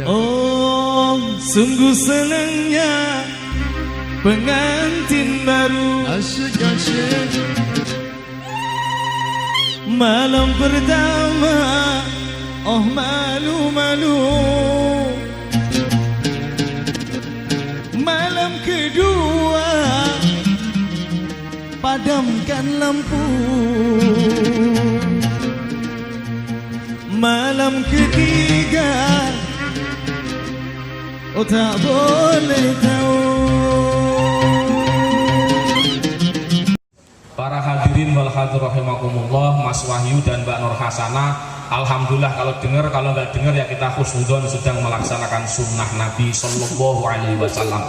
Oh, sungguh senangnya pengantin baru. Asyik-asyik Malam pertama, oh malu-malu. Malam kedua, padamkan lampu. Malam ketiga, oh tak boleh tahu. Para hadirin wal hadir rahimakumullah, Mas Wahyu dan Mbak Nur Hasanah, alhamdulillah kalau dengar, kalau nggak dengar ya kita husnudzon sedang melaksanakan sunnah Nabi Sallallahu Alaihi Wasallam.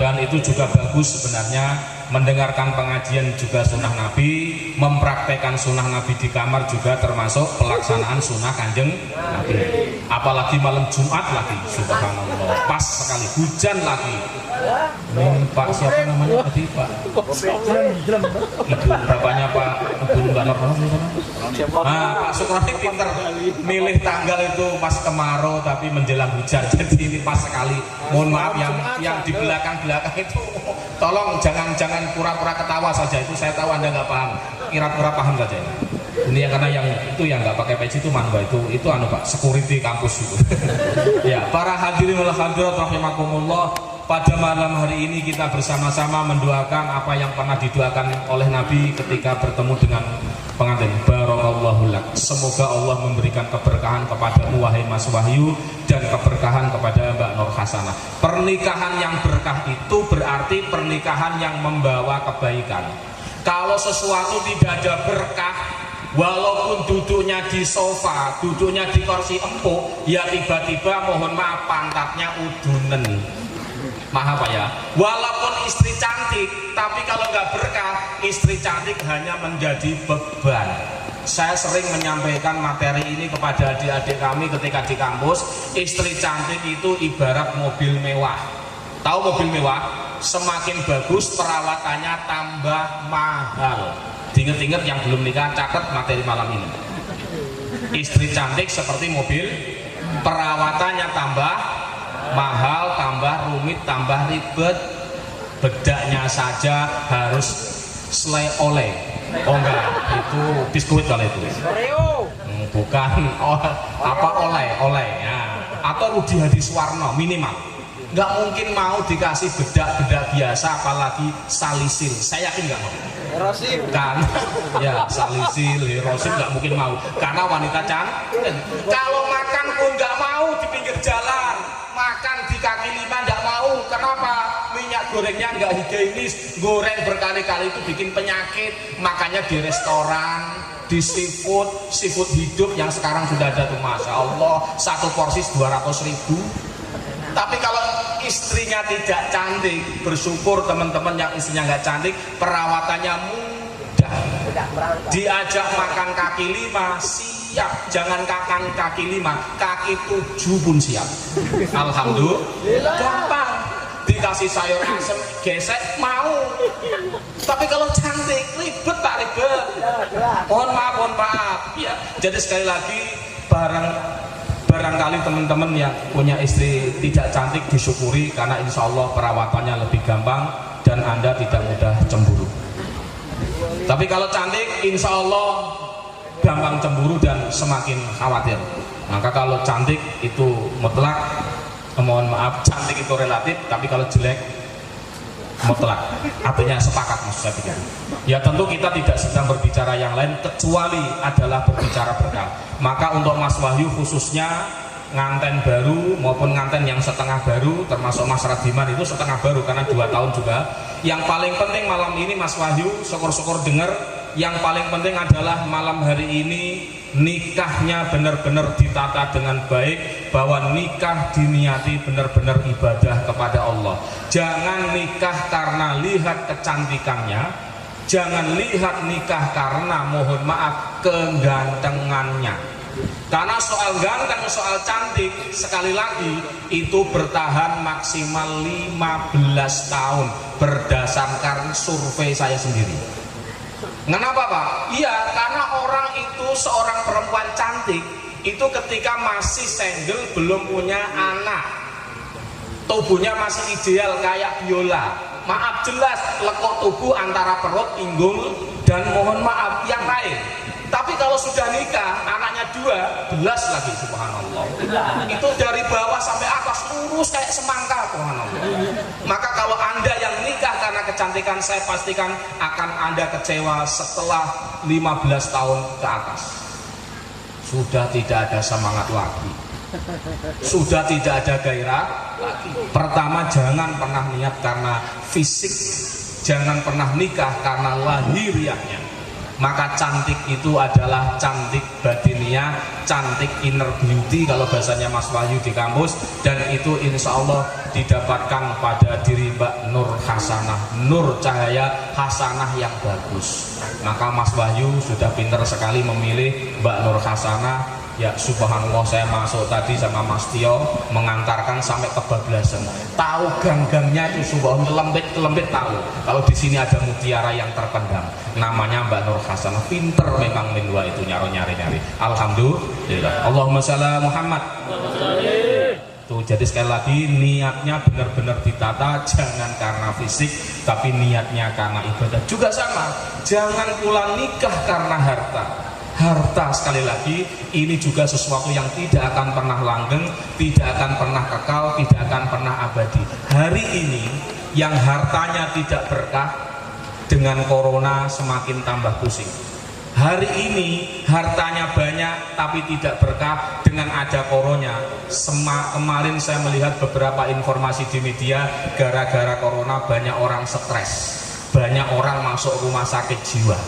Dan itu juga bagus sebenarnya, mendengarkan pengajian juga sunnah Nabi, mempraktekkan sunnah Nabi di kamar juga termasuk pelaksanaan sunnah Kanjeng Nabi. Apalagi malam Jumat lagi, subhanallah, pas sekali, hujan lagi. Ini Pak siapa namanya tadi, Pak? Ibu bapaknya Pak Ibu Mbak Nur. Pak Sukrati pinter milih tanggal itu pas kemarau tapi menjelang hujan, jadi ini pas sekali. Mohon maaf yang di belakang itu, tolong jangan pura-pura ketawa saja, itu saya tahu Anda nggak paham, kira-kira paham saja ini. Ini karena yang itu yang nggak pakai peci itu manwa itu anu Pak, security kampus itu. Ya, para hadirin wal hadirat rahimakumullah, pada malam hari ini kita bersama-sama mendoakan apa yang pernah didoakan oleh Nabi ketika bertemu dengan pengantin. Barakallahu lak. Semoga Allah memberikan keberkahan kepadamu wahai Mas Wahyu dan keberkahan kepada Mbak Nur Hasanah. Pernikahan yang berkah itu berarti pernikahan yang membawa kebaikan. Kalau sesuatu tidak ada berkah, walaupun duduknya di sofa, duduknya di kursi empuk, ya tiba-tiba mohon maaf pantatnya udunen. Maaf Pak ya, walaupun istri cantik, tapi kalau nggak berkah, istri cantik hanya menjadi beban. Saya sering menyampaikan materi ini kepada adik-adik kami ketika di kampus. Istri cantik itu ibarat mobil mewah. Tahu mobil mewah? Semakin bagus perawatannya tambah mahal. Diingat-ingat yang belum nikah, catat materi malam ini. Istri cantik seperti mobil, perawatannya tambah mahal, tambah rumit, tambah ribet. Bedaknya saja harus selai oleh. Oh enggak, itu biskuit kalau itu. Bukan, apa oleh ya. Atau Rudi Hadiswarno minimal. Nggak mungkin mau dikasih bedak biasa, apalagi salisil. Saya yakin nggak mau. Rosim Kan, ya salisil, rosim nggak mungkin mau. Karena wanita cantik. Kalau makan pun nggak mau di pinggir jalan. Makan di kaki lima nggak mau. Kenapa? Minyak gorengnya nggak higienis, goreng berkali-kali itu bikin penyakit. Makanya di restoran, di seafood hidup yang sekarang sudah ada tuh, masya Allah, satu porsi 200.000. Tapi kalau istrinya tidak cantik, bersyukur teman-teman yang istrinya nggak cantik, perawatannya mudah. Diajak makan kaki lima, siap. Jangan makan kaki lima, kaki 7 pun siap. Alhamdulillah, gampang. Dikasih sayur asem, gesek mau. Tapi kalau cantik, ribet Pak, ribet. Mohon maaf. Ya. Jadi sekali lagi, barangkali teman-teman yang punya istri tidak cantik disyukuri, karena insya Allah perawatannya lebih gampang dan Anda tidak mudah cemburu. Tapi kalau cantik, insya Allah gampang cemburu dan semakin khawatir. Maka kalau cantik itu mutlak, mohon maaf, cantik itu relatif, tapi kalau jelek mutlak, artinya sepakat maksud saya pikir. Ya tentu kita tidak sedang berbicara yang lain kecuali adalah berbicara berkah. Maka untuk Mas Wahyu khususnya, nganten baru maupun nganten yang setengah baru, termasuk Mas Radiman itu setengah baru karena 2 tahun juga. Yang paling penting malam ini Mas Wahyu, syukur-syukur dengar, yang paling penting adalah malam hari ini nikahnya benar-benar ditata dengan baik, bahwa nikah diniati benar-benar ibadah kepada Allah. Jangan nikah karena lihat kecantikannya, jangan lihat nikah karena mohon maaf kegantengannya. Karena soal ganteng, soal cantik, sekali lagi itu bertahan maksimal 15 tahun berdasarkan survei saya sendiri. Kenapa Pak? Iya, karena orang itu, seorang perempuan cantik itu ketika masih single, belum punya anak, tubuhnya masih ideal kayak biola. Maaf, jelas lekuk tubuh antara perut, pinggul, dan mohon maaf yang lain. Tapi kalau sudah nikah, anaknya 12 lagi, subhanallah. Itu dari bawah sampai atas lurus kayak semangka, subhanallah. Maka kalau Anda yang nikah karena kecantikan, saya pastikan akan Anda kecewa setelah 15 tahun ke atas. Sudah tidak ada semangat lagi, sudah tidak ada gairah lagi. Pertama, jangan pernah niat karena fisik, jangan pernah nikah karena lahiriahnya. Maka cantik itu adalah cantik batiniah, cantik inner beauty kalau bahasanya Mas Wahyu di kampus, dan itu insya Allah didapatkan pada diri Mbak Nur Hasanah, nur cahaya hasanah yang bagus. Maka Mas Wahyu sudah pintar sekali memilih Mbak Nur Hasanah. Ya subhanallah, saya masuk tadi sama Mas Tio mengantarkan sampai kebablasan. Tahu gang-gangnya itu subhanallah, kelembit tahu. Kalau di sini ada mutiara yang terpendam, namanya Mbak Nur Hasanah. Pinter memang Minwa itu nyari. Alhamdulillah. Allahumma sholli ala Muhammad. Tuh, jadi sekali lagi niatnya benar-benar ditata, jangan karena fisik, tapi niatnya karena ibadah. Juga sama, jangan pula nikah karena harta. Harta sekali lagi ini juga sesuatu yang tidak akan pernah langgeng, tidak akan pernah kekal, tidak akan pernah abadi. Hari ini yang hartanya tidak berkah, dengan corona semakin tambah pusing. Hari ini hartanya banyak tapi tidak berkah, dengan ada corona. Kemarin saya melihat beberapa informasi di media, gara-gara corona banyak orang stres, banyak orang masuk rumah sakit jiwa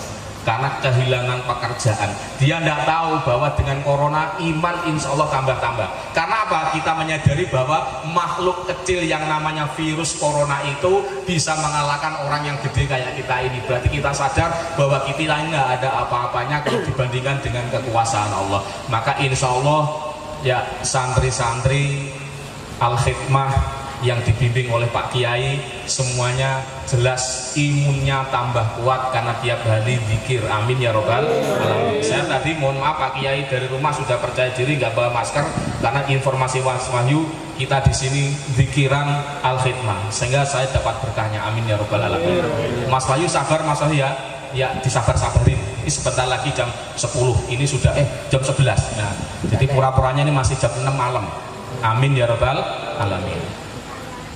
karena kehilangan pekerjaan. Dia tidak tahu bahwa dengan corona iman insya Allah tambah-tambah. Karena apa? Kita menyadari bahwa makhluk kecil yang namanya virus corona itu bisa mengalahkan orang yang gede kayak kita ini. Berarti kita sadar bahwa kita ini nggak ada apa-apanya kalau dibandingkan dengan kekuasaan Allah. Maka insya Allah ya santri-santri Al-Hikmah yang dibimbing oleh Pak Kiai semuanya jelas imunnya tambah kuat karena tiap hari zikir. Amin ya robbal alamin. Saya tadi mohon maaf Pak Kiai dari rumah sudah percaya diri nggak bawa masker karena informasi Mas Wahyu kita di sini zikiran Al-Hikmah sehingga saya dapat berkahnya. Amin ya robbal alamin. Mas Wahyu sabar Mas Wahyu ya disabar-sabarin. Ini sebentar lagi jam 10, ini sudah jam 11. Nah, jadi pura-puranya ini masih jam 6 malam. Amin ya robbal alamin.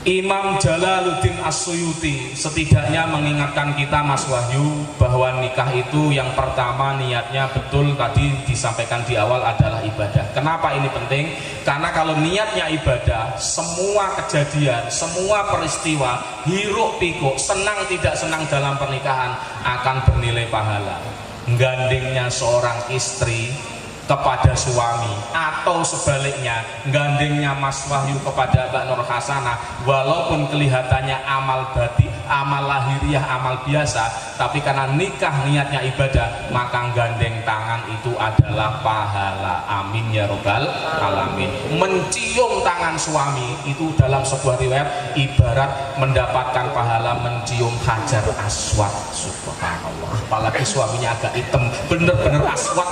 Imam Jalaluddin As-Suyuti setidaknya mengingatkan kita Mas Wahyu bahwa nikah itu yang pertama niatnya betul tadi disampaikan di awal adalah ibadah. Kenapa ini penting? Karena kalau niatnya ibadah, semua kejadian, semua peristiwa, hiruk pikuk, senang tidak senang dalam pernikahan akan bernilai pahala. Gandengnya seorang istri kepada suami atau sebaliknya gandengnya Mas Wahyu kepada Mbak Nur Hasanah, walaupun kelihatannya amal batin, amal lahiriah, amal biasa, tapi karena nikah niatnya ibadah, maka gandeng tangan itu adalah pahala. Amin ya robbal alamin. Mencium tangan suami itu dalam sebuah riwayat ibarat mendapatkan pahala mencium hajar aswad. Subhanallah, apalagi suaminya agak hitam, bener-bener aswad.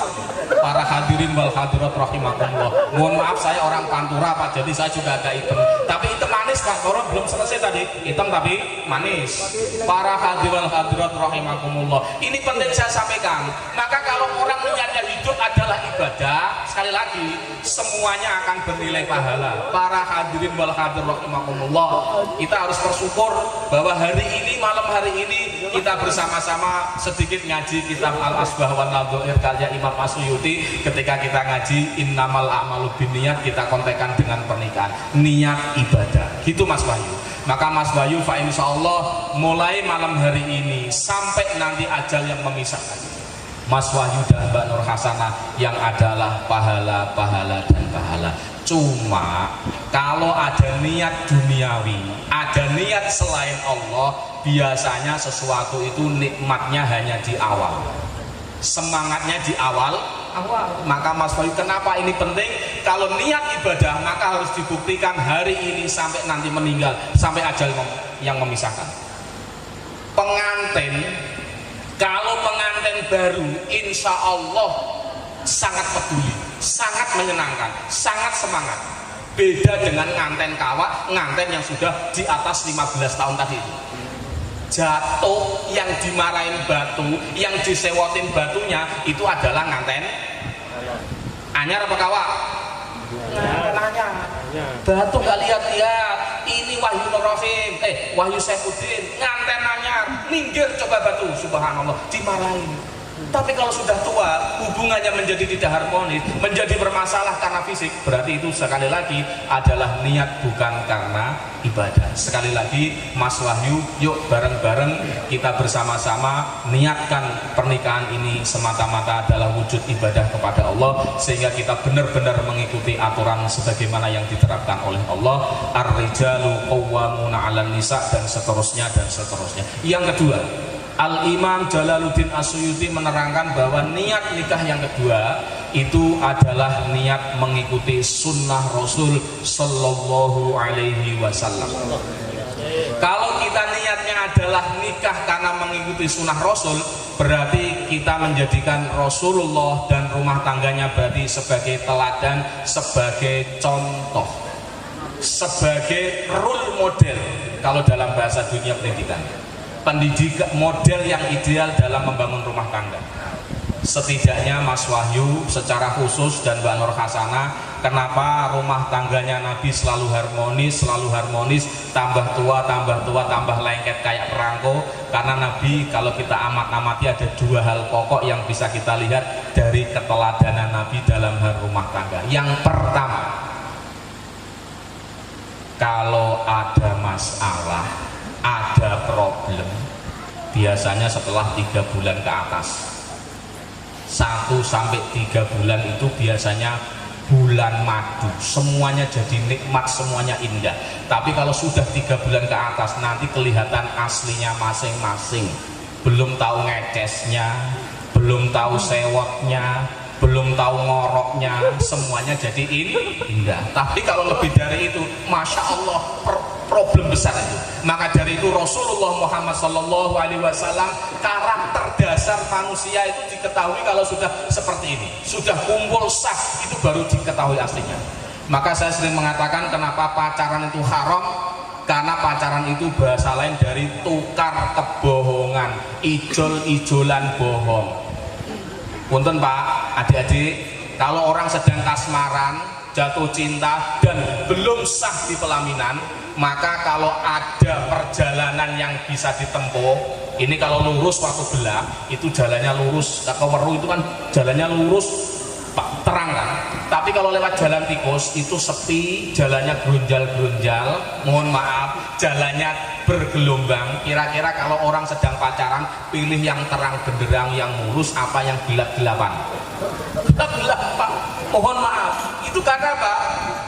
Para hadirin wal hadirat rahimakumullah. Mohon maaf saya orang Pantura Pak, jadi saya juga agak hitam. Tapi hitam manis Pak, Koron belum selesai tadi. Hitam tapi manis. Para hadirin wal hadirat rahimakumullah. Ini penting saya sampaikan. Maka kalau orang niatnya hidup adalah ibadah, sekali lagi semuanya akan bernilai pahala. Para hadirin wal hadirat rahimakumullah, kita harus bersyukur bahwa hari ini, malam hari ini kita bersama-sama sedikit ngaji kitab Al-Asbah wan Nadhair karya Imam As-Suyuti. Ketika kita ngaji innamal a'malu binniyat, kita kontekan dengan pernikahan, niat ibadah gitu Mas Wahyu. Maka Mas Wahyu fa insyaallah mulai malam hari ini sampai nanti ajal yang memisahkan, Mas Wahyu dan Mbak Nur Hasanah yang adalah pahala, pahala dan pahala. Cuma kalau ada niat duniawi, ada niat selain Allah, biasanya sesuatu itu nikmatnya hanya di awal, semangatnya di awal. Maka Mas Wahyu kenapa ini penting? Kalau niat ibadah maka harus dibuktikan hari ini sampai nanti meninggal, sampai ajal yang memisahkan. Pengantin, kalau pengantin baru insya Allah sangat peduli, sangat menyenangkan, sangat semangat. Beda dengan nganten kawak, nganten yang sudah di atas 15 tahun tadi itu. Jatuh, yang dimarahin batu, yang disewotin batunya itu adalah nganten anyar apa kawak? Anyar. Batu gak lihat-lihat. Ini Wahyu Nurrahim, Wahyu Saifuddin, nganten anyar, minggir coba batu, subhanallah, dimarahin. Tapi kalau sudah tua, hubungannya menjadi tidak harmonis, menjadi bermasalah karena fisik, berarti itu sekali lagi adalah niat bukan karena ibadah. Sekali lagi Mas Wahyu, yuk bareng-bareng kita bersama-sama niatkan pernikahan ini semata-mata adalah wujud ibadah kepada Allah, sehingga kita benar-benar mengikuti aturan sebagaimana yang diterapkan oleh Allah. Ar-rijalu qawwamuna 'alan nisa, dan seterusnya dan seterusnya. Yang kedua, Al-Imam Jalaluddin As-Suyuti menerangkan bahwa niat nikah yang kedua itu adalah niat mengikuti sunnah Rasul Sallallahu Alaihi Wasallam. Kalau kita niatnya adalah nikah karena mengikuti sunnah Rasul, berarti kita menjadikan Rasulullah dan rumah tangganya berarti sebagai teladan, sebagai contoh, sebagai role model kalau dalam bahasa dunia pendidikan. Pendidikan model yang ideal dalam membangun rumah tangga. Setidaknya Mas Wahyu secara khusus dan Mbak Nur Hasanah, kenapa rumah tangganya Nabi selalu harmonis, tambah tua, tambah lengket kayak perangko? Karena Nabi, kalau kita amati ada dua hal pokok yang bisa kita lihat dari keteladanan Nabi dalam hal rumah tangga. Yang pertama, kalau ada masalah, ada problem, biasanya setelah 3 bulan ke atas, 1 sampai 3 bulan itu biasanya bulan madu, semuanya jadi nikmat, semuanya indah. Tapi kalau sudah 3 bulan ke atas, nanti kelihatan aslinya masing-masing. Belum tahu ngecesnya, belum tahu sewotnya, belum tahu ngoroknya, semuanya jadi indah. Tapi kalau lebih dari itu, Masya Allah, problem besar itu. Maka dari itu Rasulullah Muhammad Sallallahu Alaihi Wasallam, karakter dasar manusia itu diketahui kalau sudah seperti ini, sudah kumpul sah, itu baru diketahui aslinya. Maka saya sering mengatakan kenapa pacaran itu haram, karena pacaran itu bahasa lain dari tukar kebohongan, ijol-ijolan bohong. Punten Pak, adik-adik, kalau orang sedang kasmaran, jatuh cinta dan belum sah di pelaminan, maka kalau ada perjalanan yang bisa ditempuh, ini kalau lurus waktu belah itu jalannya lurus, Keweru itu kan jalannya lurus Pak, terang kan. Tapi kalau lewat jalan tikus itu sepi, jalannya grunjal-grunjal, mohon maaf, jalannya bergelombang. Kira-kira kalau orang sedang pacaran, pilih yang terang benderang, yang lurus, apa yang gelap-gelapan? Gelap Pak, mohon maaf, itu karena Pak,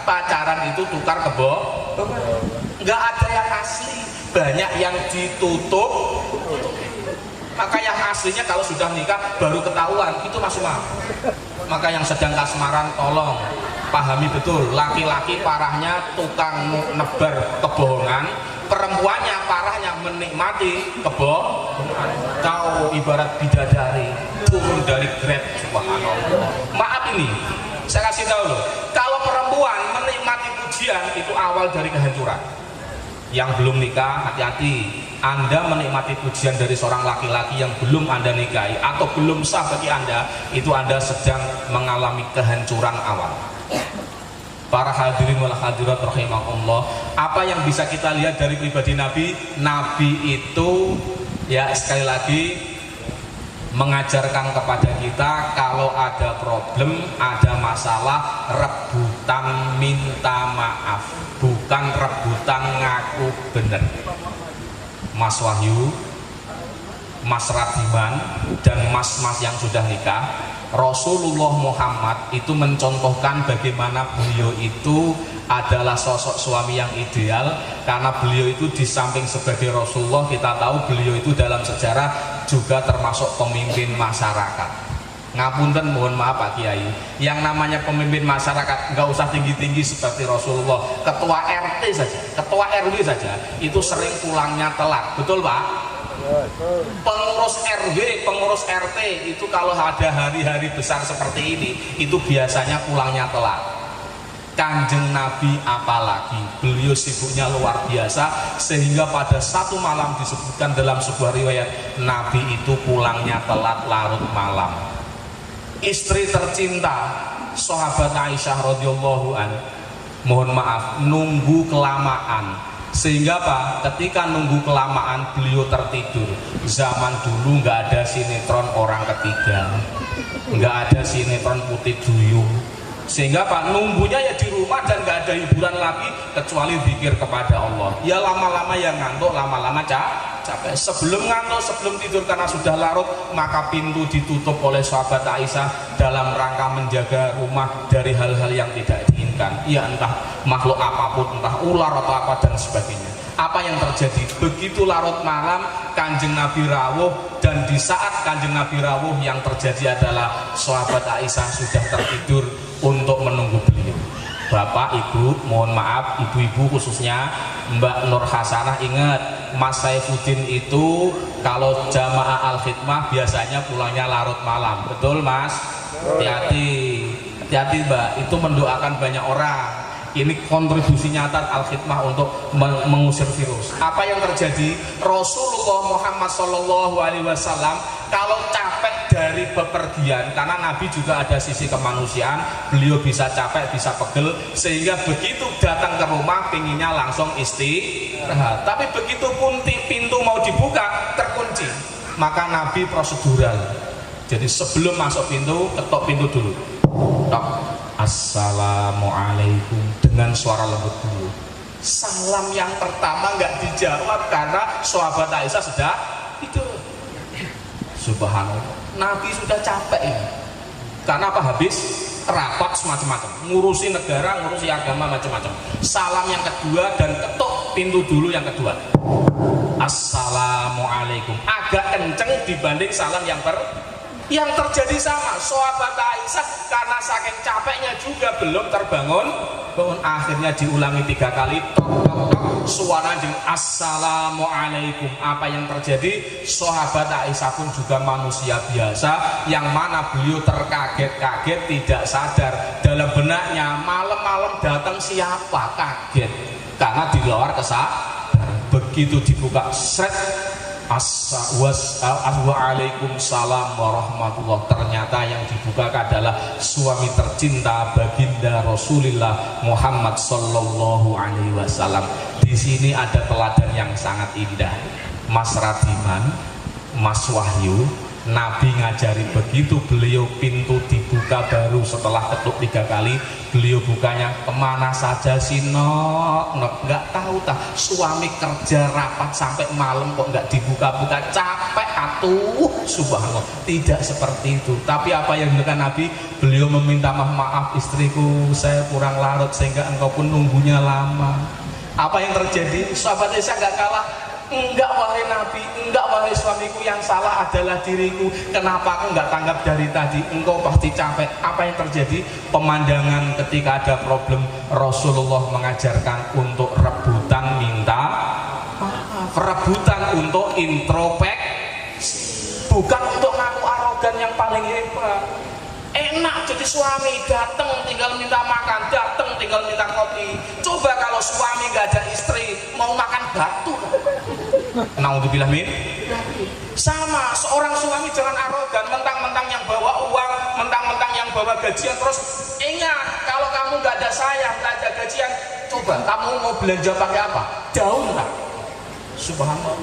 pacaran itu tukar kebohongan, nggak ada yang asli, banyak yang ditutup. Maka yang aslinya kalau sudah nikah baru ketahuan, itu masih maaf. Maka yang sedang kasmaran tolong pahami betul, laki-laki parahnya tukang nebar kebohongan, perempuannya parahnya menikmati kebohongan. Kau ibarat bidadari turun dari grade, subhanallah. Maaf ini, saya kasih tahu loh, kalau perempuan menikmati pujian itu awal dari kehancuran. Yang belum nikah, hati-hati. Anda menikmati pujian dari seorang laki-laki yang belum Anda nikahi atau belum sah bagi Anda, itu Anda sedang mengalami kehancuran awal. Para hadirin wal hadirat rahimakumullah, apa yang bisa kita lihat dari pribadi Nabi? Nabi itu ya sekali lagi mengajarkan kepada kita kalau ada problem, ada masalah, rebutan minta maaf, bukan rebutan ngaku benar. Mas Wahyu, Mas Radiman, dan mas-mas yang sudah nikah, Rasulullah Muhammad itu mencontohkan bagaimana beliau itu adalah sosok suami yang ideal, karena beliau itu di samping sebagai Rasulullah, kita tahu beliau itu dalam sejarah juga termasuk pemimpin masyarakat. Ngapunten, mohon maaf Pak Kiai, yang namanya pemimpin masyarakat nggak usah tinggi-tinggi seperti Rasulullah, ketua RT saja, ketua RW saja itu sering pulangnya telat, betul Pak? Pengurus RW, pengurus RT itu kalau ada hari-hari besar seperti ini, itu biasanya pulangnya telat. Kanjeng Nabi apalagi, beliau sibuknya luar biasa, sehingga pada satu malam disebutkan dalam sebuah riwayat, Nabi itu pulangnya telat larut malam. Istri tercinta sahabat Aisyah radhiyallahu an, mohon maaf, nunggu kelamaan, sehingga Pak, ketika nunggu kelamaan beliau tertidur. Zaman dulu nggak ada sinetron orang ketiga, nggak ada sinetron putih duyung, sehingga Pak nunggunya ya di rumah dan nggak ada hiburan lagi kecuali zikir kepada Allah. Ya lama-lama yang ngantuk, lama-lama capek. Sebelum ngantuk, sebelum tidur karena sudah larut, maka pintu ditutup oleh sahabat Aisyah dalam rangka menjaga rumah dari hal-hal yang tidak diinginkan. Ya entah makhluk apapun, entah ular atau apa dan sebagainya. Apa yang terjadi? Begitu larut malam Kanjeng Nabi rawuh, dan di saat Kanjeng Nabi rawuh yang terjadi adalah sahabat Aisyah sudah tertidur untuk menunggu beliau. Bapak, Ibu, mohon maaf, ibu-ibu khususnya Mbak Nur Hasanah, ingat Mas Saifuddin itu kalau jamaah Al-Khidmah biasanya pulangnya larut malam. Betul Mas? Hati-hati, hati-hati Mbak, itu mendoakan banyak orang. Ini kontribusi nyata Al-Khidmah untuk mengusir virus. Apa yang terjadi? Rasulullah Muhammad SAW kalau capek dari bepergian, karena Nabi juga ada sisi kemanusiaan, beliau bisa capek, bisa pegel, sehingga begitu datang ke rumah pinginnya langsung istirahat. Tapi begitu pun pintu mau dibuka terkunci, maka Nabi prosedural. Jadi sebelum masuk pintu, ketok pintu dulu. Tok. Assalamualaikum, dengan suara lembut dulu. Salam yang pertama nggak dijawab karena sahabat Aisyah sudah tidur. Subhanallah, Nabi sudah capek ini. Karena apa? Habis rapat semacam-macam, ngurusi negara, ngurusi agama macam-macam. Salam yang kedua dan ketuk pintu dulu yang kedua. Assalamualaikum, agak kenceng dibanding salam yang yang terjadi sama. Sahabat Aisyah karena saking capeknya juga belum terbangun, akhirnya diulangi 3 kali, tok tok tok, suara jeng assalamualaikum. Apa yang terjadi? Sahabat Aisyah pun juga manusia biasa, yang mana beliau terkaget-kaget, tidak sadar dalam benaknya malam-malam datang siapa, kaget karena di luar kesadaran. Begitu dibuka, sret, Waalaikumsalam warahmatullah. Ternyata yang dibuka adalah suami tercinta baginda Rasulullah Muhammad Sallallahu Alaihi Wasallam. Di sini ada teladan yang sangat indah. Mas Radiman, Mas Wahyu, Nabi ngajari begitu beliau pintu dibuka baru setelah ketuk 3 kali, beliau bukanya, kemana saja sih nok, nggak tahu tah, suami kerja rapat sampai malam kok nggak dibuka-buka, capek atuh. Subhanallah, tidak seperti itu. Tapi apa yang dilakukan Nabi, beliau meminta maaf, istriku saya kurang larut sehingga engkau pun nunggunya lama. Apa yang terjadi? Sahabat Aisyah nggak kalah. Enggak wahai Nabi, enggak wahai suamiku, yang salah adalah diriku. Kenapa aku enggak tanggap dari tadi? Engkau pasti capek. Apa yang terjadi? Pemandangan ketika ada problem, Rasulullah mengajarkan untuk rebutan minta maaf, rebutan untuk introspeksi, bukan untuk ngaku arogan yang paling hebat. Enak jadi suami, datang tinggal minta makan, datang tinggal minta kopi. Coba kalau suami nggak ada istri, mau makan batu. Naudzubillah min. Sama, seorang suami jangan arogan, mentang-mentang yang bawa uang, mentang-mentang yang bawa gajian. Terus ingat, kalau kamu nggak ada sayang, nggak ada gajian, coba kamu mau belanja pakai apa? Daun lah. Subhanallah.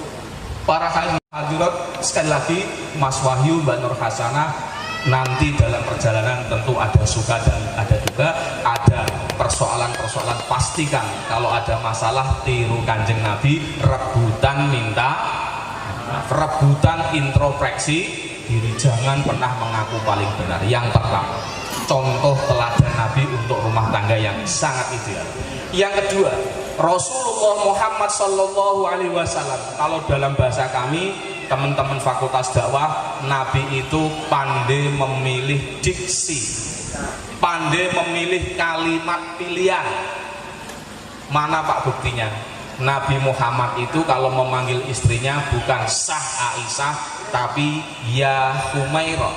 Para hadirat, sekali lagi Mas Wahyu, Mbak Nur Hasanah, nanti dalam perjalanan tentu ada suka dan ada juga ada persoalan-persoalan. Pastikan kalau ada masalah, tiru Kanjeng Nabi, rebutan minta, rebutan introspeksi diri, jangan pernah mengaku paling benar. Yang pertama, contoh teladan Nabi untuk rumah tangga yang sangat ideal. Yang kedua, Rasulullah Muhammad Sallallahu Alaihi Wasallam, kalau dalam bahasa kami teman-teman fakultas dakwah, Nabi itu pandai memilih diksi, pandai memilih kalimat pilihan. Mana Pak buktinya? Nabi Muhammad itu kalau memanggil istrinya bukan Sah Aisyah, tapi Ya Humairah,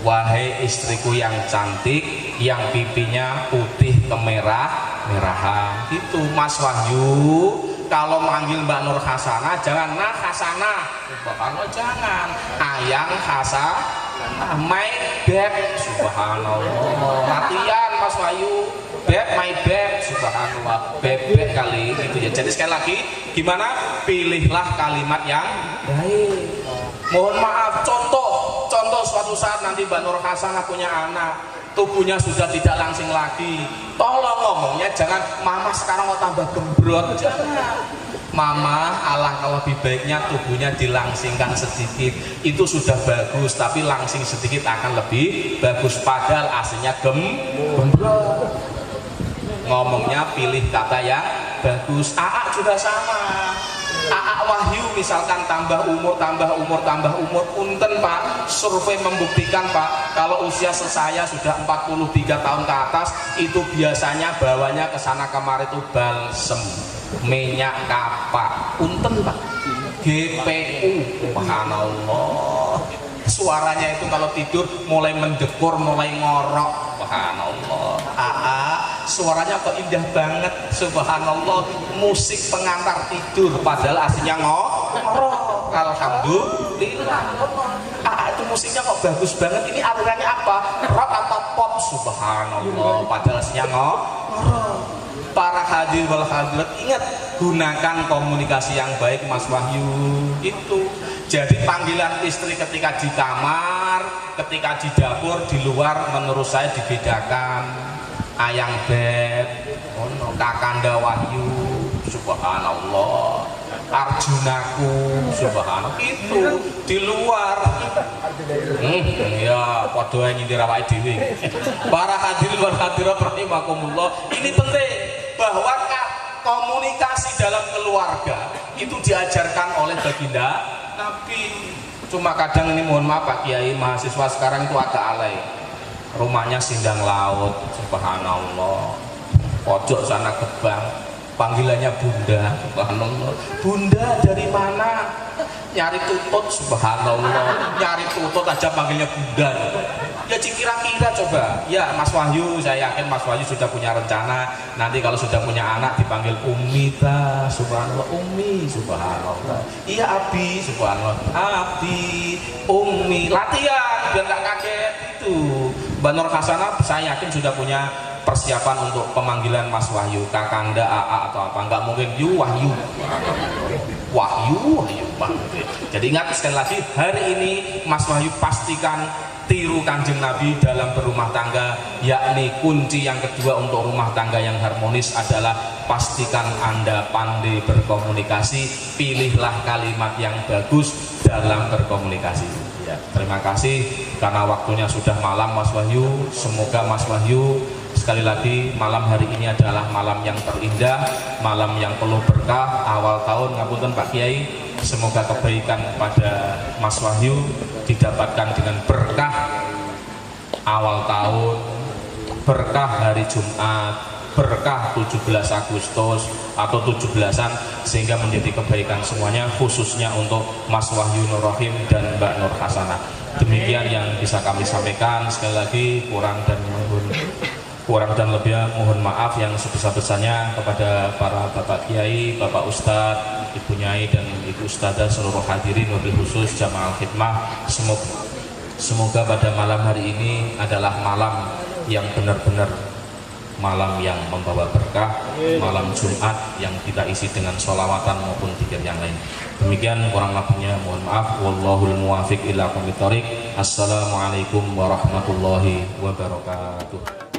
wahai istriku yang cantik, yang pipinya putih kemerah-merahan. Itu Mas Wahyu kalau manggil Mbak Nur Hasanah jangan Nah Hasanah, subhanallah, jangan Ayang Hasanah, my beb, subhanallah. Latihan Mas Wahyu, beb, my beb, subhanallah, bebek kali gitu ya. Jadi sekali lagi gimana, pilihlah kalimat yang baik. Mohon maaf, contoh suatu saat nanti Mbak Nur Hasanah punya anak, tubuhnya sudah tidak langsing lagi, tolong ngomongnya jangan mama sekarang mau tambah gembrot, jangan. Mama, alangkah lebih baiknya tubuhnya dilangsingkan sedikit, itu sudah bagus, tapi langsing sedikit akan lebih bagus, padahal aslinya gembrot. Ngomongnya pilih kata yang bagus. Aa juga sama, Aa Wahyu misalkan tambah umur, punten Pak, survei membuktikan Pak, kalau usia saya sudah 43 tahun ke atas, itu biasanya bawanya ke sana kemari itu balsem, minyak kapak, punten Pak, GPU, subhanallah. Suaranya itu kalau tidur mulai mendekor, mulai ngorok, subhanallah. Suaranya kok indah banget, subhanallah, musik pengantar tidur, padahal aslinya ngorok. Alhamdulillah. Itu musiknya kok bagus banget, ini alirannya apa? Rock atau pop, subhanallah, padahal aslinya ngorok. Para hadir wal hadirat, ingat, gunakan komunikasi yang baik Mas Wahyu itu. Jadi panggilan istri ketika di kamar, ketika di dapur, di luar, menurut saya dibedakan. Ayang beb, Kakanda Wahyu, subhanallah, Arjunaku, subhanallah, itu di luar. Ya, padha nyindir awake dhewe. Para hadirin wal hadirat rahimakumullah, ini penting bahwa komunikasi dalam keluarga itu diajarkan oleh baginda Nabi. Cuma kadang ini mohon maaf Pak Kiai, mahasiswa sekarang itu agak alay. Rumahnya sindang laut, subhanallah, pojok sana gebang, panggilannya bunda, subhanallah. Bunda dari mana? Nyari tutut, subhanallah, nyari tutut aja panggilnya bunda. Ya kira-kira coba, ya Mas Wahyu, saya yakin Mas Wahyu sudah punya rencana, nanti kalau sudah punya anak dipanggil Umi ta, subhanallah, Umi, subhanallah. Iya Abi, subhanallah, Abi, Umi, latihan biar nggak kaget itu. Mbak Nur Hasanah saya yakin sudah punya persiapan untuk pemanggilan Mas Wahyu, Kakanda, AA atau apa, nggak mungkin Yu Wahyu, Wahyu. Jadi ingat sekali lagi, hari ini Mas Wahyu pastikan tiru Kanjeng Nabi dalam berumah tangga, yakni kunci yang kedua untuk rumah tangga yang harmonis adalah pastikan Anda pandai berkomunikasi, pilihlah kalimat yang bagus dalam berkomunikasi. Ya, terima kasih karena waktunya sudah malam Mas Wahyu. Semoga Mas Wahyu sekali lagi malam hari ini adalah malam yang terindah, malam yang penuh berkah awal tahun. Ngapunten Pak Kiai, semoga kebaikan pada Mas Wahyu didapatkan dengan berkah awal tahun, berkah hari Jumat, berkah 17 Agustus atau 17-an, sehingga menjadi kebaikan semuanya, khususnya untuk Mas Wahyu Nur Rohim dan Mbak Nur Hasanah. Demikian yang bisa kami sampaikan. Sekali lagi kurang dan lebihnya mohon maaf yang sebesar-besarnya kepada para Bapak Kiai, Bapak Ustadz, Ibu Nyai dan Ibu Ustadzah, seluruh hadirin, wabil khusus jamaah khidmah. Semoga pada malam hari ini adalah malam yang benar-benar malam yang membawa berkah, malam Jumat yang kita isi dengan sholawatan maupun zikir yang lain. Demikian kurang lebihnya mohon maaf. Wallahul muwafiq ila aqwamit thoriq. Assalamualaikum warahmatullahi wabarakatuh.